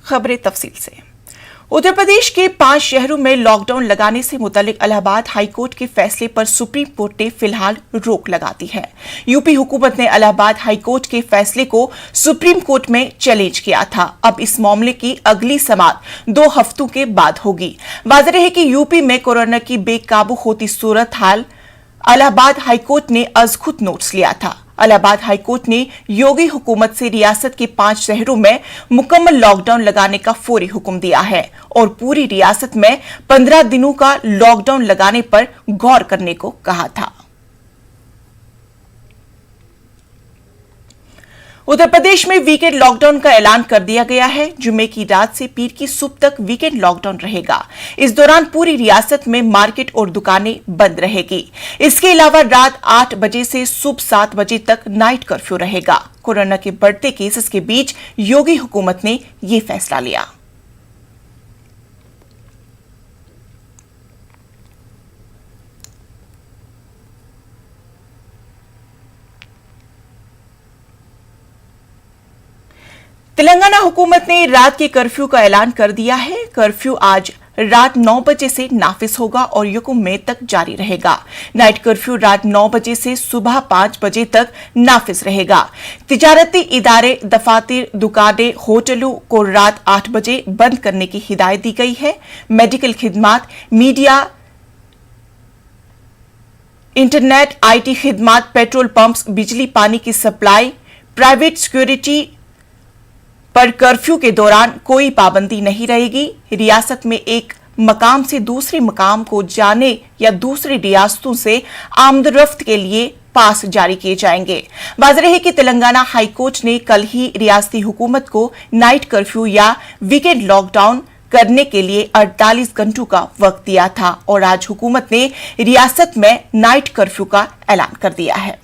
खबरें तफसील से। उत्तर प्रदेश के 5 शहरों में लॉकडाउन लगाने से मुतालिक इलाहाबाद हाईकोर्ट के फैसले पर सुप्रीम कोर्ट ने फिलहाल रोक लगा दी है। यूपी हुकूमत ने इलाहाबाद हाईकोर्ट के फैसले को सुप्रीम कोर्ट में चैलेंज किया था। अब इस मामले की अगली समाअत 2 हफ्तों के बाद होगी। वाज़ेह है कि यूपी में कोरोना की बेकाबू होती सूरत हाल इलाहाबाद हाईकोर्ट ने अज़खुद नोटिस लिया था। इलाहाबाद हाईकोर्ट ने योगी हुकूमत से रियासत के 5 शहरों में मुकम्मल लॉकडाउन लगाने का फौरी हुक्म दिया है और पूरी रियासत में 15 दिनों का लॉकडाउन लगाने पर गौर करने को कहा था। उत्तर प्रदेश में वीकेंड लॉकडाउन का ऐलान कर दिया गया है। जुमे की रात से पीर की सुबह तक वीकेंड लॉकडाउन रहेगा। इस दौरान पूरी रियासत में मार्केट और दुकानें बंद रहेगी। इसके अलावा रात 8 बजे से सुबह 7 बजे तक नाइट कर्फ्यू रहेगा। कोरोना के बढ़ते केसेस के बीच योगी हुकूमत ने यह फैसला लिया। तेलंगाना हुकूमत ने रात के कर्फ्यू का ऐलान कर दिया है। कर्फ्यू आज रात 9 बजे से नाफिज होगा और यकम मई तक जारी रहेगा। नाइट कर्फ्यू रात 9 बजे से सुबह 5 बजे तक नाफिज रहेगा। तिजारती इदारे, दफातर, दुकानें, होटलों को रात 8 बजे बंद करने की हिदायत दी गई है। मेडिकल खिदमात, मीडिया, इंटरनेट, IT खिदमात, पेट्रोल पंप्स, बिजली पानी की सप्लाई, प्राइवेट सिक्योरिटी पर कर्फ्यू के दौरान कोई पाबंदी नहीं रहेगी। रियासत में एक मकाम से दूसरे मकाम को जाने या दूसरी रियासतों से आमदरफ्त के लिए पास जारी किए जाएंगे। वाज़ेह है कि तेलंगाना हाईकोर्ट ने कल ही रियासती हुकूमत को नाइट कर्फ्यू या वीकेंड लॉकडाउन करने के लिए 48 घंटों का वक्त दिया था और आज हुकूमत ने रियासत में नाइट कर्फ्यू का ऐलान कर दिया है।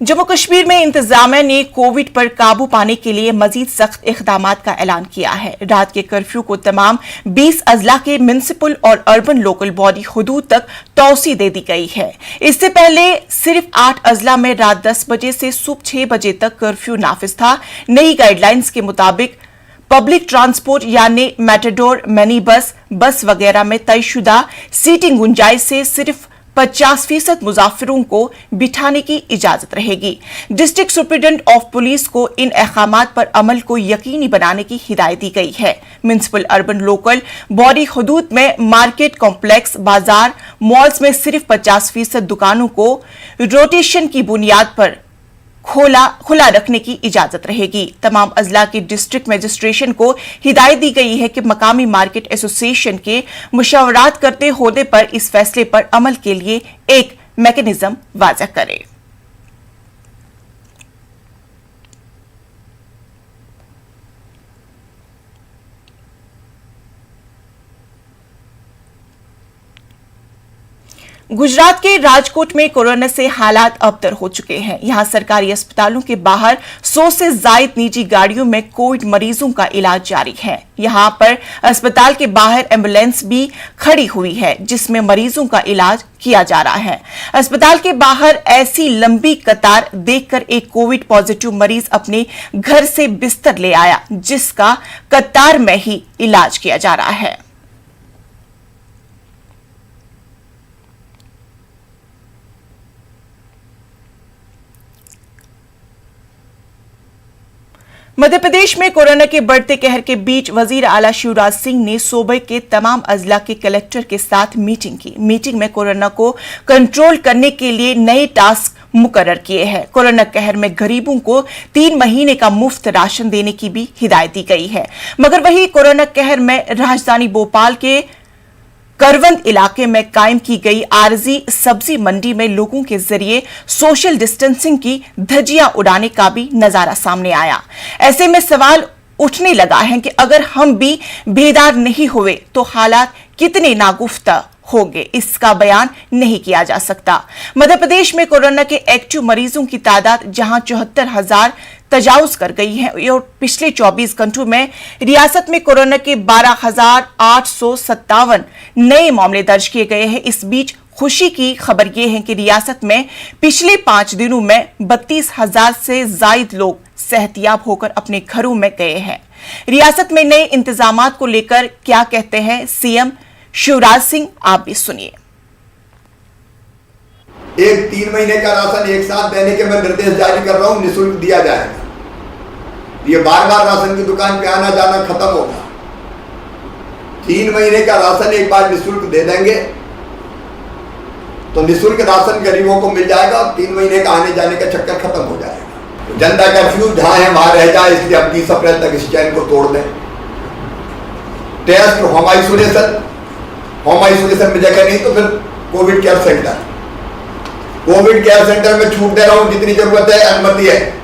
जम्मू कश्मीर में इंतजामिया ने कोविड पर काबू पाने के लिए मजीद सख्त इक़दामात का ऐलान किया है। रात के कर्फ्यू को तमाम 20 अजला के म्युनिसिपल और अर्बन लोकल बॉडी हुदूद तक तौसी दे दी गई है। इससे पहले सिर्फ 8 अजला में रात 10 बजे से सुबह 6 बजे तक कर्फ्यू नाफिज था। नई गाइडलाइंस के मुताबिक पब्लिक ट्रांसपोर्ट यानी मेटाडोर, मिनी बस वगैरह में तयशुदा सीटिंग गुंजाइश से सिर्फ 50% मुसाफिरों को बिठाने की इजाजत रहेगी। डिस्ट्रिक्ट सुप्रिंटेंडेंट ऑफ पुलिस को इन अहकामात पर अमल को यकीनी बनाने की हिदायत दी गई है। म्युनिसिपल अर्बन लोकल बॉडी हुदूद में मार्केट कॉम्प्लेक्स, बाजार, मॉल्स में सिर्फ 50% दुकानों को रोटेशन की बुनियाद पर खुला रखने की इजाजत रहेगी। तमाम अजला के डिस्ट्रिक्ट मजिस्ट्रेशन को हिदायत दी गई है कि मकामी मार्केट एसोसिएशन के मुशावरात करते होने पर इस फैसले पर अमल के लिए एक मैकेनिज्म वाज़ा करें। गुजरात के राजकोट में कोरोना से हालात अबतर हो चुके हैं। यहां सरकारी अस्पतालों के बाहर 100 से ज्यादा निजी गाड़ियों में कोविड मरीजों का इलाज जारी है। यहां पर अस्पताल के बाहर एम्बुलेंस भी खड़ी हुई है जिसमें मरीजों का इलाज किया जा रहा है। अस्पताल के बाहर ऐसी लंबी कतार देखकर एक कोविड पॉजिटिव मरीज अपने घर से बिस्तर ले आया जिसका कतार में ही इलाज किया जा रहा है। मध्य प्रदेश में कोरोना के बढ़ते कहर के बीच वजीर आला शिवराज सिंह ने सूबे के तमाम अजला के कलेक्टर के साथ मीटिंग की। मीटिंग में कोरोना को कंट्रोल करने के लिए नए टास्क मुकर्रर किए हैं। कोरोना कहर में गरीबों को 3 महीने का मुफ्त राशन देने की भी हिदायत दी गई है। मगर वही कोरोना कहर में राजधानी भोपाल के करवंद इलाके में कायम की गई आरजी सब्जी मंडी में लोगों के जरिए सोशल डिस्टेंसिंग की धज्जियां उड़ाने का भी नजारा सामने आया। ऐसे में सवाल उठने लगा है कि अगर हम भी बेदार नहीं हुए तो हालात कितने नागुफ्ता होंगे, इसका बयान नहीं किया जा सकता। मध्य प्रदेश में कोरोना के एक्टिव मरीजों की तादाद जहां 74,000 तजावुज कर गई है और पिछले 24 घंटों में रियासत में कोरोना के 12,857 नए मामले दर्ज किए गए हैं। इस बीच खुशी की खबर यह है कि रियासत में पिछले 5 दिनों में 32,000 से ज्यादा लोग सेहतियाब होकर अपने घरों में गए हैं। रियासत में नए इंतजामात को लेकर क्या कहते हैं सीएम शिवराज सिंह, आप भी सुनिए। एक 3 महीने का राशन एक साथ देने के मैं निर्देश जारी कर रहा हूं, निःशुल्क दिया जाएगा। ये बार बार राशन की दुकान पे आना जाना खत्म होगा। 3 महीने का राशन एक बार निःशुल्क दे देंगे तो निःशुल्क राशन गरीबों को मिल जाएगा और 3 महीने का आने जाने का चक्कर खत्म हो जाएगा। जनता कर्फ्यू जहां है वहां रह जाए, इसलिए अब 30 अप्रैल तक इस चैन को तोड़ दें। टेस्ट होम आइसोलेशन में जगह नहीं तो फिर कोविड केयर सेंटर में छूट दे रहा हूं, जितनी जरूरत है अनुमति है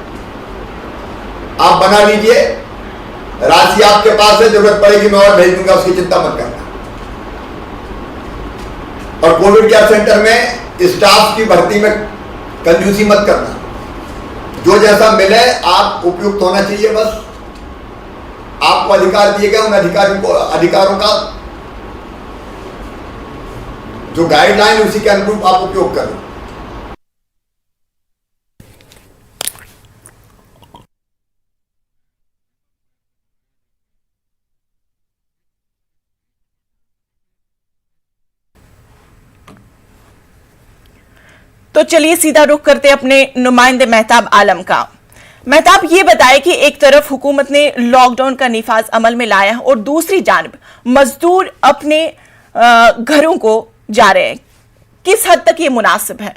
आप बना लीजिए। राशि आपके पास है, जरूरत पड़ेगी मैं और भेज दूंगा, उसकी चिंता मत करना। और कोविड केयर सेंटर में स्टाफ की भर्ती में कंजूसी मत करना, जो जैसा मिले आप उपयुक्त होना चाहिए। बस आपको अधिकार दिए गए, उन अधिकारों का जो गाइडलाइन उसी के अनुरूप आप उपयोग करें। तो चलिए सीधा रुख करते अपने नुमाइंदे मेहताब आलम का। मेहताब, ये बताएं कि एक तरफ हुकूमत ने लॉकडाउन का निफाज अमल में लाया है और दूसरी जानब मजदूर अपने घरों को जा रहे हैं, किस हद तक ये मुनासिब है?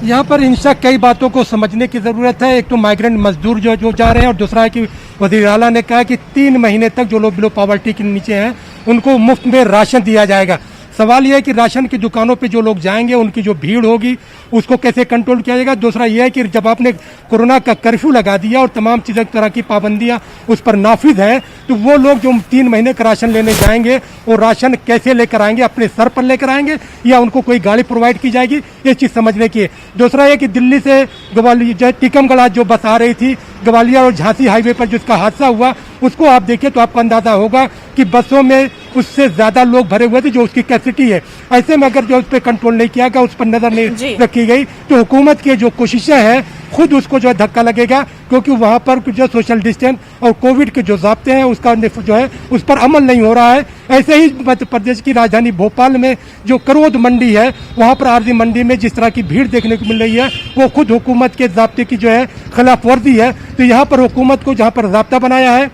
यहाँ पर इंशा कई बातों को समझने की ज़रूरत है। एक तो माइग्रेंट मजदूर जो जा रहे हैं और दूसरा है कि वज़ीर आला ने कहा कि 3 महीने तक जो लोग बिलो पॉवर्टी के नीचे हैं उनको मुफ्त में राशन दिया जाएगा। सवाल यह है कि राशन की दुकानों पे जो लोग जाएंगे उनकी जो भीड़ होगी उसको कैसे कंट्रोल किया जाएगा। दूसरा यह है कि जब आपने कोरोना का कर्फ्यू लगा दिया और तमाम चीज़ें तरह की पाबंदियां उस पर नाफिज हैं, तो वो लोग जो 3 महीने का राशन लेने जाएंगे वो राशन कैसे लेकर आएंगे? अपने सर पर लेकर आएंगे या उनको कोई गाड़ी प्रोवाइड की जाएगी? ये चीज़ समझने की है। दूसरा यह कि दिल्ली से ग्वालियर टीकमगढ़ जो बस आ रही थी, ग्वालियर और झांसी हाईवे पर जिसका हादसा हुआ उसको आप देखिए तो आपको अंदाजा होगा कि बसों में उससे ज्यादा लोग भरे हुए थे जो उसकी कैपेसिटी है। ऐसे में अगर जो उस पर कंट्रोल नहीं किया गया, उस पर नजर नहीं रखी गई, तो हुकूमत की जो कोशिशें हैं खुद उसको जो है धक्का लगेगा, क्योंकि वहां पर जो सोशल डिस्टेंस और कोविड के जो ज़ाब्ते हैं उसका जो है उस पर अमल नहीं हो रहा है। ऐसे ही मध्य प्रदेश की राजधानी भोपाल में जो करोद मंडी है वहां पर आरजी मंडी में जिस तरह की भीड़ देखने को मिल रही है वो खुद हुकूमत के ज़ाब्ते की जो है खिलाफ वर्जी है। तो यहाँ पर हुकूमत को जहाँ पर ज़ाब्ता बनाया है,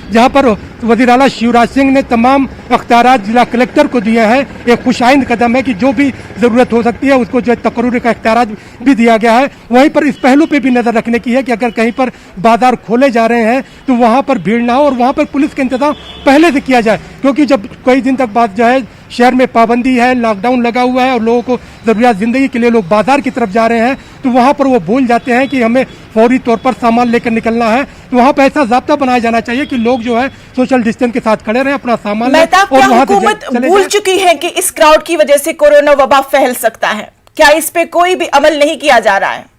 जहाँ पर वज़ीर आला शिवराज सिंह ने तमाम अख्तियारात जिला कलेक्टर को दिए हैं, एक खुशाइंद कदम है कि जो भी ज़रूरत हो सकती है उसको जो तकर्रुर का अख्तियारात भी दिया गया है। वहीं पर इस पहलू पे भी नज़र रखने की है कि अगर कहीं पर बाजार खोले जा रहे हैं तो वहाँ पर भीड़ ना हो और वहाँ पर पुलिस का इंतजाम पहले से किया जाए, क्योंकि जब कई दिन तक बाद जो है शहर में पाबंदी है, लॉकडाउन लगा हुआ है और लोगों को ज़रूरियात ज़िंदगी के लिए लोग बाजार की तरफ जा रहे हैं, तो वहाँ पर वो भूल जाते हैं कि हमें फौरी तौर पर सामान लेकर निकलना है। तो वहाँ पर ऐसा ज़ाब्ता बनाया जाना चाहिए कि लोग जो है सोशल डिस्टेंस के साथ खड़े रहें, अपना सामान लें। और हुकूमत भूल चुकी है कि इस क्राउड की वजह से कोरोना वबा फैल सकता है? क्या इस पे कोई भी अमल नहीं किया जा रहा है?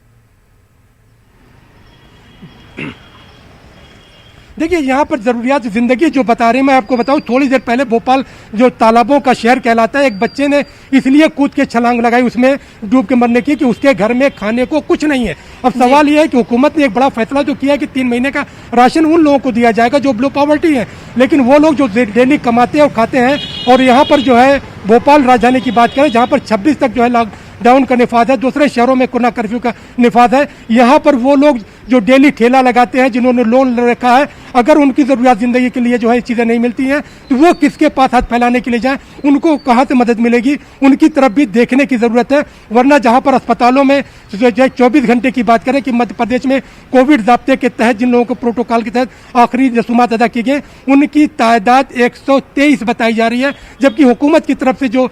देखिए, यहाँ पर ज़रूरियात ज़िंदगी जो बता रही, मैं आपको बताऊँ, थोड़ी देर पहले भोपाल जो तालाबों का शहर कहलाता है, एक बच्चे ने इसलिए कूद के छलांग लगाई उसमें डूब के मरने की कि उसके घर में खाने को कुछ नहीं है। अब सवाल यह है कि हुकूमत ने एक बड़ा फैसला जो किया है कि 3 महीने का राशन उन लोगों को दिया जाएगा जो बिलो पॉवर्टी है, लेकिन वो लोग जो डेली कमाते हैं और खाते हैं, और यहाँ पर जो है भोपाल राजधानी की बात करें जहाँ पर 26 तक जो है लॉकडाउन का निफाज है, दूसरे शहरों में कोरोना कर्फ्यू का निफाज है, यहाँ पर वो लोग जो डेली ठेला लगाते हैं, जिन्होंने लोन रखा है, अगर उनकी ज़रूरियात ज़िंदगी के लिए जो है चीज़ें नहीं मिलती हैं तो वो किसके पास हाथ फैलाने के लिए जाएं? उनको कहाँ से मदद मिलेगी? उनकी तरफ भी देखने की ज़रूरत है। वरना जहाँ पर अस्पतालों में जो 24 घंटे की बात करें कि मध्य प्रदेश में कोविड ज़ाब्ते के तहत जिन लोगों को प्रोटोकॉल के तहत आखिरी रसूमात अदा किए गए उनकी तादाद 123 बताई जा रही है, जबकि हुकूमत की तरफ से जो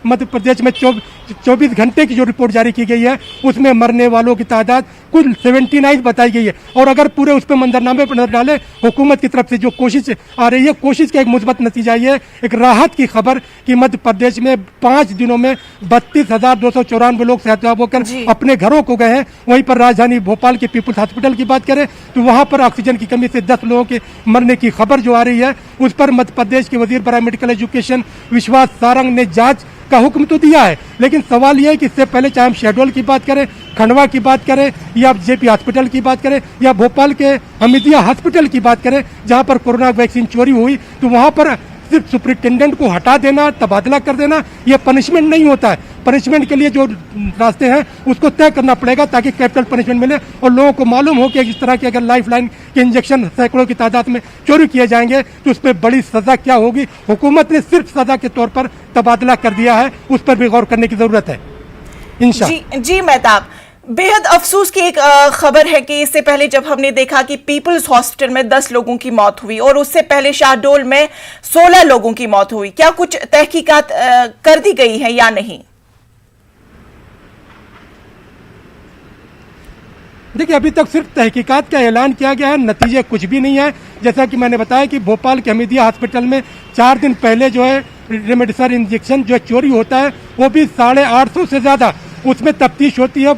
मध्य प्रदेश में 24 घंटे की जो रिपोर्ट जारी की गई है उसमें मरने वालों की तादाद कुल 79 बताई गई है। और अगर पूरे उस पर मंजरनामे पर नजर डाले, हुकूमत की तरफ से जो कोशिश आ रही है, कोशिश का एक मुस्बत नतीजा ये है, एक राहत की खबर कि मध्य प्रदेश में 5 दिनों में 32,294 लोग सेहतयाब होकर अपने घरों को गए हैं। वहीं पर राजधानी भोपाल के पीपुल्स हॉस्पिटल की बात करें तो वहां पर ऑक्सीजन की कमी से 10 लोगों के मरने की खबर जो आ रही है, उस पर मध्य प्रदेश के वजीर बराए मेडिकल एजुकेशन विश्वास सारंग ने जांच का हुक्म तो दिया है, लेकिन सवाल यह है कि इससे पहले चाहे हम शहडोल की बात करें, खंडवा की बात करें, या जेपी हॉस्पिटल की बात करें, या भोपाल के हमीदिया हॉस्पिटल की बात करें जहां पर कोरोना वैक्सीन चोरी हुई, तो वहां पर सिर्फ सुपरिटेंडेंट को हटा देना, तबादला कर देना, यह पनिशमेंट नहीं होता है। पनिशमेंट के लिए जो रास्ते हैं उसको तय करना पड़ेगा ताकि कैपिटल पनिशमेंट मिले और लोगों को मालूम हो कि इस तरह के अगर लाइफ लाइन के इंजेक्शन सैकड़ों की तादाद में चोरी किए जाएंगे तो उस पर बड़ी सजा क्या होगी। हुकूमत ने सिर्फ सजा के तौर पर तबादला कर दिया है, उस पर भी गौर करने की जरूरत है। इंशाअल्लाह। जी मेहताब, बेहद अफसोस की एक खबर है कि इससे पहले जब हमने देखा कि पीपल्स हॉस्पिटल में 10 लोगों की मौत हुई और उससे पहले शहडोल में 16 लोगों की मौत हुई, क्या कुछ तहकीकात कर दी गई है या नहीं? देखिए, अभी तक सिर्फ तहकीकात का ऐलान किया गया है, नतीजे कुछ भी नहीं है। जैसा कि मैंने बताया कि भोपाल के हमीदिया हॉस्पिटल में 4 दिन पहले जो है रेमडेसिविर इंजेक्शन जो चोरी होता है वो भी 850 से ज्यादा, उसमें तफ्तीश होती है,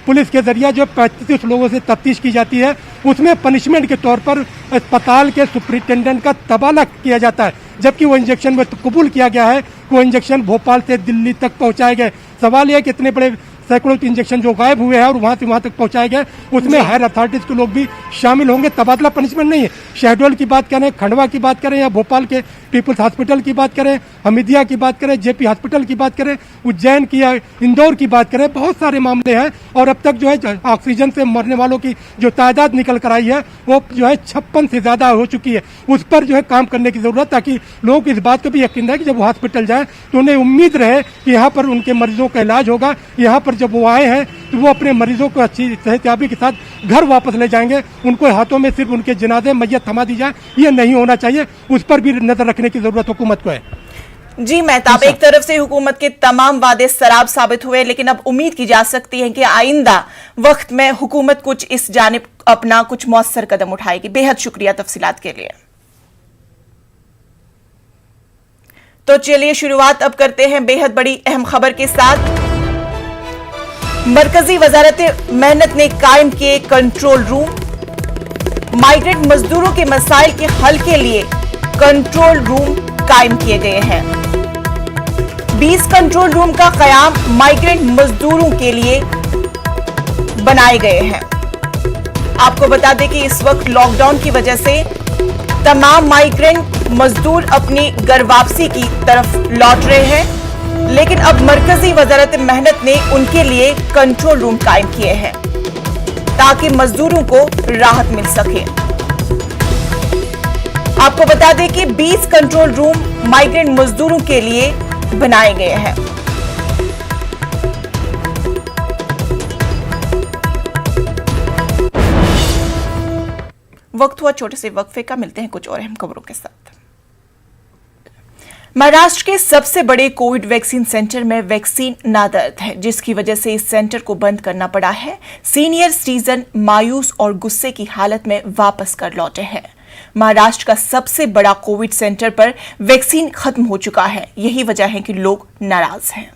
पुलिस के जरिए जो 35 लोगों से तफ्तीश की जाती है, उसमें पनिशमेंट के तौर पर अस्पताल के सुपरिटेंडेंट का तबादला किया जाता है, जबकि वो इंजेक्शन में तो कबूल किया गया है कि वो इंजेक्शन भोपाल से दिल्ली तक पहुंचाए गए। सवाल यह कि इतने बड़े सैकड़ों इंजेक्शन जो गायब हुए हैं और वहां से वहां तक पहुंचाए गए, उसमें हायर अथॉरिटीज के लोग भी शामिल होंगे। तबादला पनिशमेंट नहीं है। शहडोल की बात करें, खंडवा की बात करें, या भोपाल के पीपुल्स हॉस्पिटल की बात करें, हमीदिया की बात करें, जेपी हॉस्पिटल की बात करें, उज्जैन की या इंदौर की बात करें, बहुत सारे मामले हैं। और अब तक जो है ऑक्सीजन से मरने वालों की जो तादाद निकल कर आई है वो जो है 56 से ज्यादा हो चुकी है। उस पर जो है काम करने की जरूरत, ताकि लोगों को इस बात को भी यकीन रहे कि जब वो हॉस्पिटल जाए तो उन्हें उम्मीद रहे कि यहाँ पर उनके मरीजों का इलाज होगा। यहाँ पर जब वो आए हैं तो वो अपने मरीजों को अच्छी सेहतयाबी के साथ घर वापस ले जाएंगे। उनको हाथों में सिर्फ उनके जनाजे मैयत थमा दी जाए, ये नहीं होना चाहिए। उस पर भी नजर रखने की जरूरत हुकूमत को है। जी मेहताब, एक तरफ से हुकूमत के तमाम वादे सराब साबित हुए, लेकिन अब उम्मीद की जा सकती है कि आइंदा वक्त में हुकूमत कुछ इस जानिब अपना कुछ मौसर कदम उठाएगी। बेहद शुक्रिया तफसीलात के लिए। तो चलिए शुरुआत अब करते हैं बेहद बड़ी अहम खबर के साथ। मरकजी वजारत मेहनत ने कायम किए कंट्रोल रूम। माइग्रेंट मजदूरों के मसाइल के हल के लिए कंट्रोल रूम कायम किए गए हैं। 20 कंट्रोल रूम का कयाम माइग्रेंट मजदूरों के लिए बनाए गए हैं। आपको बता दें कि इस वक्त लॉकडाउन की वजह से तमाम माइग्रेंट मजदूर अपनी घर वापसी की तरफ लौट रहे हैं, लेकिन अब मरकजी वजारत मेहनत ने उनके लिए कंट्रोल रूम कायम किए हैं ताकि मजदूरों को राहत मिल सके। आपको बता दें कि 20 कंट्रोल रूम माइग्रेंट मजदूरों के लिए बनाए गए हैं। वक्त हुआ छोटे से वक्फे का, मिलते हैं कुछ और अहम खबरों के साथ। महाराष्ट्र के सबसे बड़े कोविड वैक्सीन सेंटर में वैक्सीन नादर्द है, जिसकी वजह से इस सेंटर को बंद करना पड़ा है। सीनियर सिटीजन मायूस और गुस्से की हालत में वापस कर लौटे हैं। महाराष्ट्र का सबसे बड़ा कोविड सेंटर पर वैक्सीन खत्म हो चुका है, यही वजह है कि लोग नाराज हैं।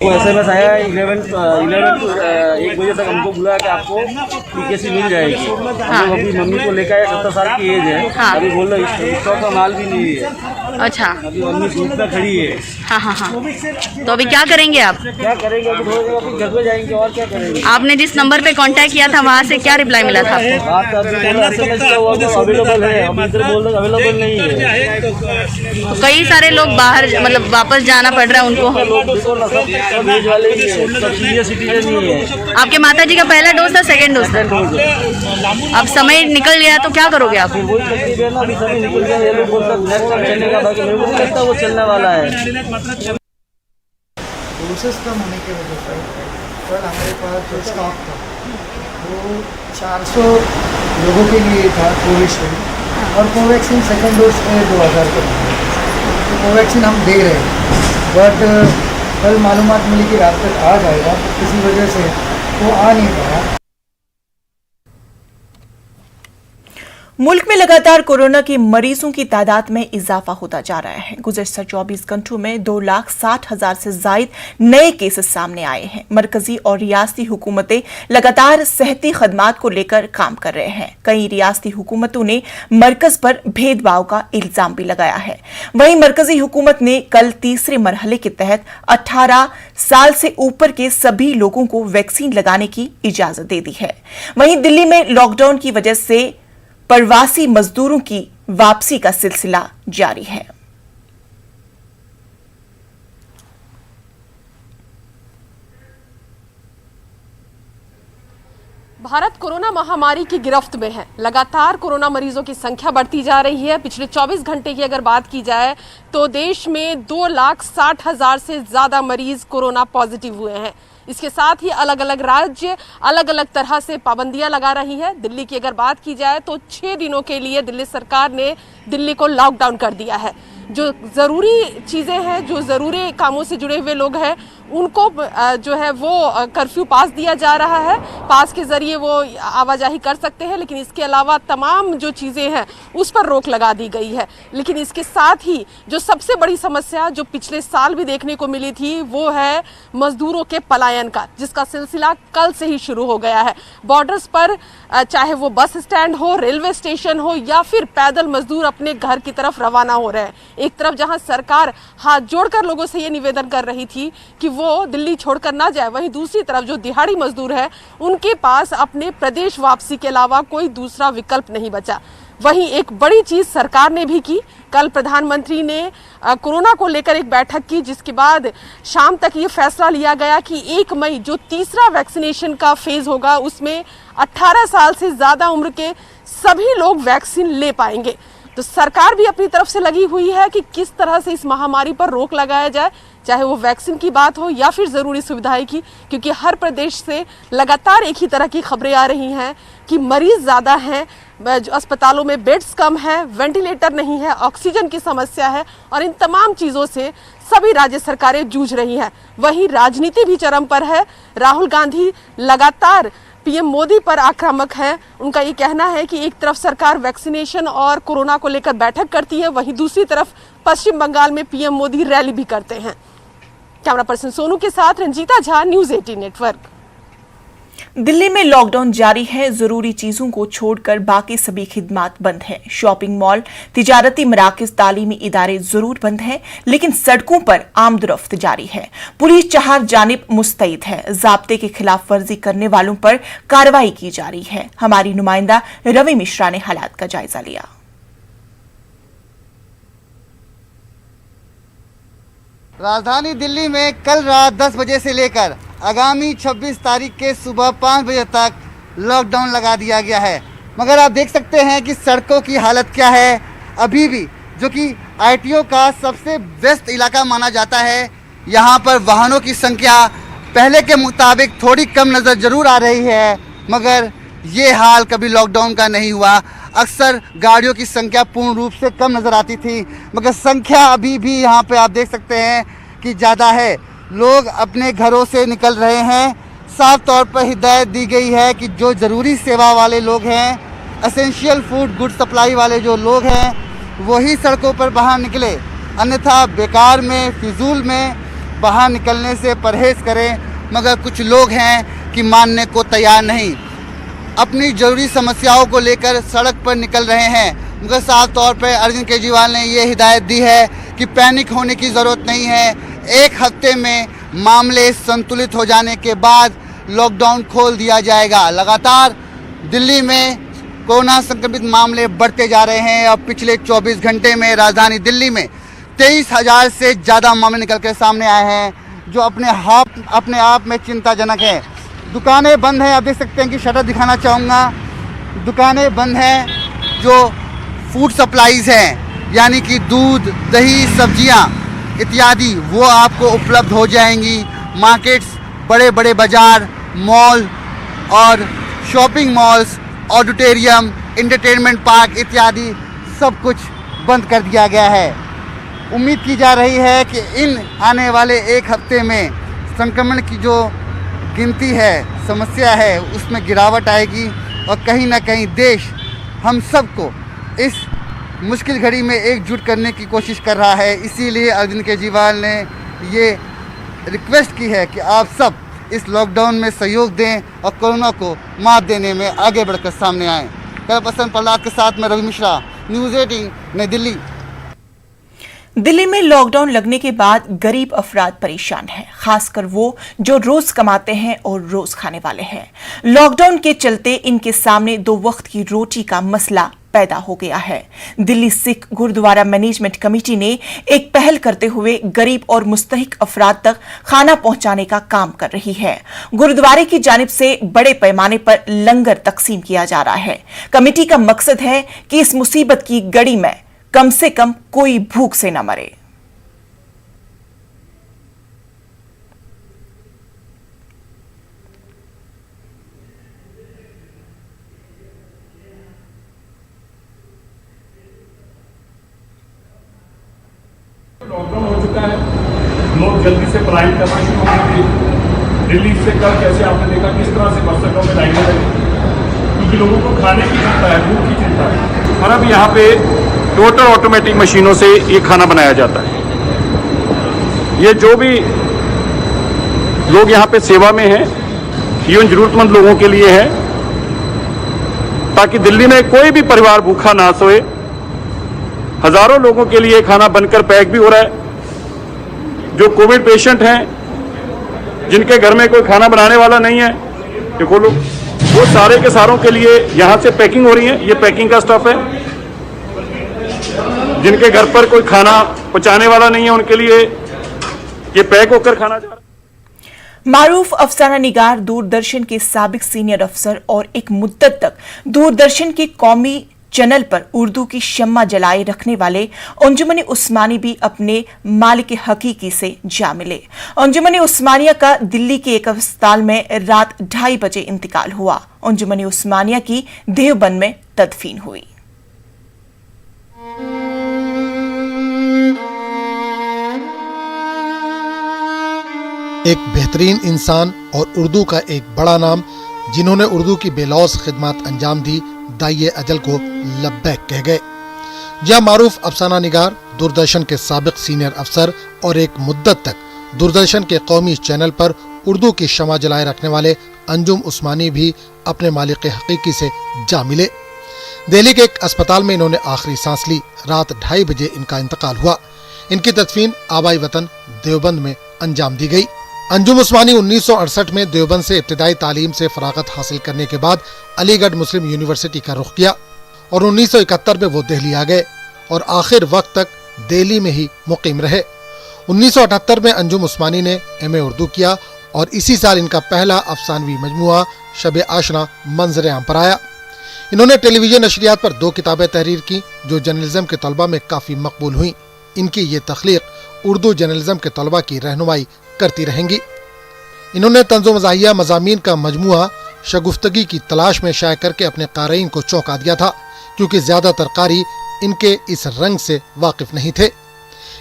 वो SMS आया 1 बजे तक हमको बुलाया कि आपको PKC मिल जाएगी। हम लोग अपनी मम्मी को लेकर आए, 70 साल की एज है। अभी बोल रहे स्टॉक का माल भी नहीं है। अच्छा, अभी मम्मी धूप में खड़ी है। हाँ। तो अभी क्या करेंगे आप? क्या करेंगे, अभी थोड़ी देर अपने घर पे जाएंगे और क्या करेंगे। आपने जिस नंबर पे कांटेक्ट किया था वहाँ से क्या रिप्लाई मिला था आपको? बात SMS का हुआ तो अवेलेबल है, हम इधर बोल रहे अवेलेबल नहीं है। तो कई सारे लोग बाहर मतलब वापस जाना पड़ रहा है उनको। सब एज वाले ही है, सब सीनियर सिटीजन ही है। आपके माता जी का पहला डोज था, सेकंड डोज था? अब समय निकल गया तो क्या करोगे आप? वही तकलीफ है ना, अभी सभी निकल गया। ये लोग बोलते हैं नेक्स्ट टाइम चलेगा, बाकी मेरे को नहीं लगता वो चलने वाला है। डोसेस कम होने की वजह से कल हमारे पास जो स्टॉक था वो 400 लोगों के लिए था कोविशील्ड, और कोवैक्सीन सेकंड डोज में 2000 के। तो तो कोवैक्सीन हम दे रहे हैं, बट कल मालूमात मिली कि रात तक आ जाएगा, तो किसी वजह से वो आ नहीं पाया। मुल्क में लगातार कोरोना के मरीजों की तादाद में इजाफा होता जा रहा है। गुज़श्ता 24 घंटों में 2,60,000 से जायद नए केसेस सामने आए हैं। मरकजी और रियासती हुकूमतें लगातार सेहती खदमात को लेकर काम कर रहे हैं। कई रियासती हुकूमतों ने मरकज पर भेदभाव का इल्जाम भी लगाया है। वहीं मरकजी हुकूमत ने कल तीसरे मरहले के तहत 18 साल से ऊपर के सभी लोगों को वैक्सीन लगाने की इजाजत दे दी है। वहीं दिल्ली में लॉकडाउन की वजह से प्रवासी मजदूरों की वापसी का सिलसिला जारी है। भारत कोरोना महामारी की गिरफ्त में है। लगातार कोरोना मरीजों की संख्या बढ़ती जा रही है। पिछले 24 घंटे की अगर बात की जाए तो देश में 2,60,000 से ज्यादा मरीज कोरोना पॉजिटिव हुए हैं। इसके साथ ही अलग अलग राज्य अलग अलग तरह से पाबंदियां लगा रही है। दिल्ली की अगर बात की जाए तो 6 दिनों के लिए दिल्ली सरकार ने दिल्ली को लॉकडाउन कर दिया है। जो ज़रूरी चीज़ें हैं, जो ज़रूरी कामों से जुड़े हुए लोग हैं, उनको जो है वो कर्फ्यू पास दिया जा रहा है। पास के ज़रिए वो आवाजाही कर सकते हैं, लेकिन इसके अलावा तमाम जो चीज़ें हैं उस पर रोक लगा दी गई है। लेकिन इसके साथ ही जो सबसे बड़ी समस्या जो पिछले साल भी देखने को मिली थी वो है मजदूरों के पलायन का, जिसका सिलसिला कल से ही शुरू हो गया है। बॉर्डर्स पर चाहे वो बस स्टैंड हो, रेलवे स्टेशन हो या फिर पैदल मजदूर अपने घर की तरफ रवाना हो रहे हैं। एक तरफ जहां सरकार हाथ जोड़कर लोगों से ये निवेदन कर रही थी कि वो दिल्ली छोड़कर ना जाए, वहीं दूसरी तरफ जो दिहाड़ी मजदूर है उनके पास अपने प्रदेश वापसी के अलावा कोई दूसरा विकल्प नहीं बचा। वहीं एक बड़ी चीज सरकार ने भी की। कल प्रधानमंत्री ने कोरोना को लेकर एक बैठक की, जिसके बाद शाम तक ये फैसला लिया गया कि 1 मई जो तीसरा वैक्सीनेशन का फेज होगा उसमें 18 साल से ज्यादा उम्र के सभी लोग वैक्सीन ले पाएंगे। तो सरकार भी अपनी तरफ से लगी हुई है कि किस तरह से इस महामारी पर रोक लगाया जाए, चाहे वो वैक्सीन की बात हो या फिर ज़रूरी सुविधाएं की, क्योंकि हर प्रदेश से लगातार एक ही तरह की खबरें आ रही हैं कि मरीज ज़्यादा हैं, अस्पतालों में बेड्स कम हैं, वेंटिलेटर नहीं है, ऑक्सीजन की समस्या है और इन तमाम चीज़ों से सभी राज्य सरकारें जूझ रही हैं। वहीं राजनीति भी चरम पर है। राहुल गांधी लगातार पीएम मोदी पर आक्रामक है। उनका ये कहना है कि एक तरफ सरकार वैक्सीनेशन और कोरोना को लेकर बैठक करती है, वहीं दूसरी तरफ पश्चिम बंगाल में पीएम मोदी रैली भी करते हैं। कैमरा पर्सन सोनू के साथ रंजीता झा, न्यूज़ 18 नेटवर्क। दिल्ली में लॉकडाउन जारी है। जरूरी चीजों को छोड़कर बाकी सभी खिदमात बंद हैं। शॉपिंग मॉल, तिजारती मराकज, तालीमी इदारे जरूर बंद हैं, लेकिन सड़कों पर आमदरफ्त जारी है। पुलिस चार जानिब मुस्तैद है। ज़ाब्ते की खिलाफ वर्जी करने वालों पर कार्रवाई की जा रही है। हमारी नुमाइंदा रवि मिश्रा ने हालात का जायजा लिया। राजधानी दिल्ली में कल रात 10 बजे से लेकर आगामी 26 तारीख के सुबह 5 बजे तक लॉकडाउन लगा दिया गया है। मगर आप देख सकते हैं कि सड़कों की हालत क्या है। अभी भी जो कि आईटीओ का सबसे व्यस्त इलाका माना जाता है, यहाँ पर वाहनों की संख्या पहले के मुताबिक थोड़ी कम नज़र ज़रूर आ रही है, मगर ये हाल कभी लॉकडाउन का नहीं हुआ। अक्सर गाड़ियों की संख्या पूर्ण रूप से कम नज़र आती थी, मगर संख्या अभी भी यहाँ पे आप देख सकते हैं कि ज़्यादा है। लोग अपने घरों से निकल रहे हैं। साफ तौर पर हिदायत दी गई है कि जो ज़रूरी सेवा वाले लोग हैं, एसेंशियल फूड गुड सप्लाई वाले जो लोग हैं, वही सड़कों पर बाहर निकले, अन्यथा बेकार में, फिजूल में बाहर निकलने से परहेज़ करें। मगर कुछ लोग हैं कि मानने को तैयार नहीं, अपनी ज़रूरी समस्याओं को लेकर सड़क पर निकल रहे हैं। मगर साफ तौर पर अरविंद केजरीवाल ने ये हिदायत दी है कि पैनिक होने की ज़रूरत नहीं है। 1 हफ्ते में मामले संतुलित हो जाने के बाद लॉकडाउन खोल दिया जाएगा। लगातार दिल्ली में कोरोना संक्रमित मामले बढ़ते जा रहे हैं। अब पिछले 24 घंटे में राजधानी दिल्ली में 23,000 से ज़्यादा मामले निकल कर सामने आए हैं, जो अपने आप में चिंताजनक है। दुकानें बंद हैं। आप देख सकते हैं कि शटर दिखाना चाहूँगा। दुकानें बंद हैं। जो फूड सप्लाईज़ हैं, यानी कि दूध, दही, सब्जियाँ इत्यादि, वो आपको उपलब्ध हो जाएंगी। मार्केट्स, बड़े बड़े बाज़ार, मॉल और shopping malls, auditorium, entertainment park इत्यादि सब कुछ बंद कर दिया गया है। उम्मीद की जा रही है कि इन आने वाले एक हफ्ते में संक्रमण की जो गिनती है, समस्या है, उसमें गिरावट आएगी और कहीं ना कहीं देश हम सबको इस मुश्किल घड़ी में एकजुट करने की कोशिश कर रहा है। इसीलिए अरविंद केजरीवाल ने ये रिक्वेस्ट की है कि आप सब इस लॉकडाउन में सहयोग दें और कोरोना को मात देने में आगे बढ़कर सामने आएं। कैमरा पर्सन प्रहलाद के साथ मैं रवि मिश्रा, न्यूज़ 18 नई दिल्ली। दिल्ली में लॉकडाउन लगने के बाद गरीब अफराद परेशान हैं, खासकर वो जो रोज कमाते हैं और रोज खाने वाले हैं। लॉकडाउन के चलते इनके सामने 2 वक्त की रोटी का मसला पैदा हो गया है। दिल्ली सिख गुरुद्वारा मैनेजमेंट कमेटी ने एक पहल करते हुए गरीब और मुस्तहिक अफराद तक खाना पहुंचाने का काम कर रही है। गुरुद्वारे की जानिब से बड़े पैमाने पर लंगर तकसीम किया जा रहा है। कमेटी का मकसद है कि इस मुसीबत की घड़ी में कम से कम कोई भूख से न मरे। लॉकडाउन हो चुका है, लोग जल्दी से पढ़ाई करना शुरू हो गए। दिल्ली से कल कैसे आपने देखा किस तरह से बसों में लाइनें लगी, क्योंकि लोगों को खाने की चिंता है, भूख की चिंता है। और अब यहाँ पे टोटल ऑटोमेटिक मशीनों से ये खाना बनाया जाता है। ये जो भी लोग यहाँ पे सेवा में हैं, ये उन जरूरतमंद लोगों के लिए है, ताकि दिल्ली में कोई भी परिवार भूखा ना सोए। हजारों लोगों के लिए खाना बनकर पैक भी हो रहा है। जो कोविड पेशेंट हैं, जिनके घर में कोई खाना बनाने वाला नहीं है, देखो लोग, वो सारे के सारों के लिए यहाँ से पैकिंग हो रही है। ये पैकिंग का स्टफ है। जिनके घर पर कोई खाना पहुंचाने वाला नहीं है, उनके लिए ये पैक होकर खाना जा रहा है। मारूफ अफसाना निगार, दूरदर्शन के साबिक सीनियर अफसर और एक मुद्दत तक दूरदर्शन के कौमी चैनल पर उर्दू की शम्मा जलाए रखने वाले अंजुमन उस्मानी भी अपने मालिक हकीकी से जा मिले। अंजुमन उस्मानिया का दिल्ली के एक अस्पताल में रात 2:30 बजे इंतकाल हुआ। अंजुमन उस्मानिया की देवबंद में तदफीन हुई। एक बेहतरीन इंसान और उर्दू का एक बड़ा नाम, जिन्होंने उर्दू की बेलौस खिदमत अंजाम दी, दाइए अजल को लब्बैक कह गए। जहाँ मारूफ अफसाना निगार, दूरदर्शन के साबिक सीनियर अफसर और एक मुद्दत तक दूरदर्शन के कौमी चैनल पर उर्दू की शमा जलाए रखने वाले अंजुम उस्मानी भी अपने मालिक हकीकी से जा मिले। दिल्ली के एक अस्पताल में इन्होंने आखिरी सांस ली। रात 2:30 बजे इनका इंतकाल हुआ। इनकी तदफीन आबाई वतन देवबंद में अंजाम दी गई। अंजुम उस्मानी 1968 में देवबंद से इब्तिदाई तालीम से फरागत हासिल करने के बाद अलीगढ़ मुस्लिम यूनिवर्सिटी का रुख किया और 1971 में वो दिल्ली आ गए और आखिर वक्त तक दिल्ली में ही मुकीम रहे। 1978 में अंजुम उस्मानी ने MA उर्दू किया और इसी साल इनका पहला अफसानवी मजमुआ शब आशना मंजर आम पर आया। इन्होंने टेलीविजन नशरियात पर 2 किताबें तहरीर की जो जर्नलिज्म के तलबा में काफी मकबूल हुई। इनकी ये तख्लीक उर्दू जर्नलिज्म के तलबा की रहनुमाई करती रहेंगी। इन्होंने तंज़ो मज़ाहिया मज़ामीन का मजमुआ शगुफ्तगी की तलाश में शाये करके अपने क़ारीन को चौंका दिया था, क्योंकि ज़्यादातर कारी इनके इस रंग से वाकिफ नहीं थे।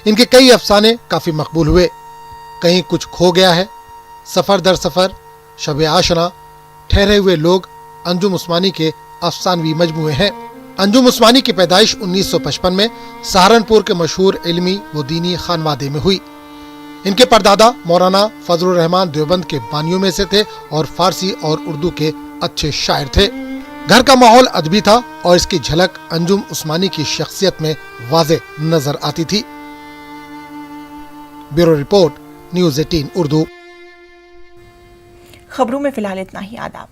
इनके कई अफसाने काफ़ी मकबूल हुए। कहीं कुछ खो गया है, सफ़र दर सफ़र, शब आशना, ठहरे हुए लोग अंजुम उस्मानी के अफसानवी मजमुए हैं। अंजुम उस्मानी की पैदाइश 1955 में सहारनपुर के मशहूर इल्मी व दीनी खानवादे में हुई। इनके परदादा मौलाना फजलुर रहमान देवबंद के बानियों में से थे और फारसी और उर्दू के अच्छे शायर थे। घर का माहौल अदबी था और इसकी झलक अंजुम उस्मानी की शख्सियत में वाज़े नजर आती थी। Bureau report, news 18 Urdu. खबरों में फिलहाल इतना ही। आदाब।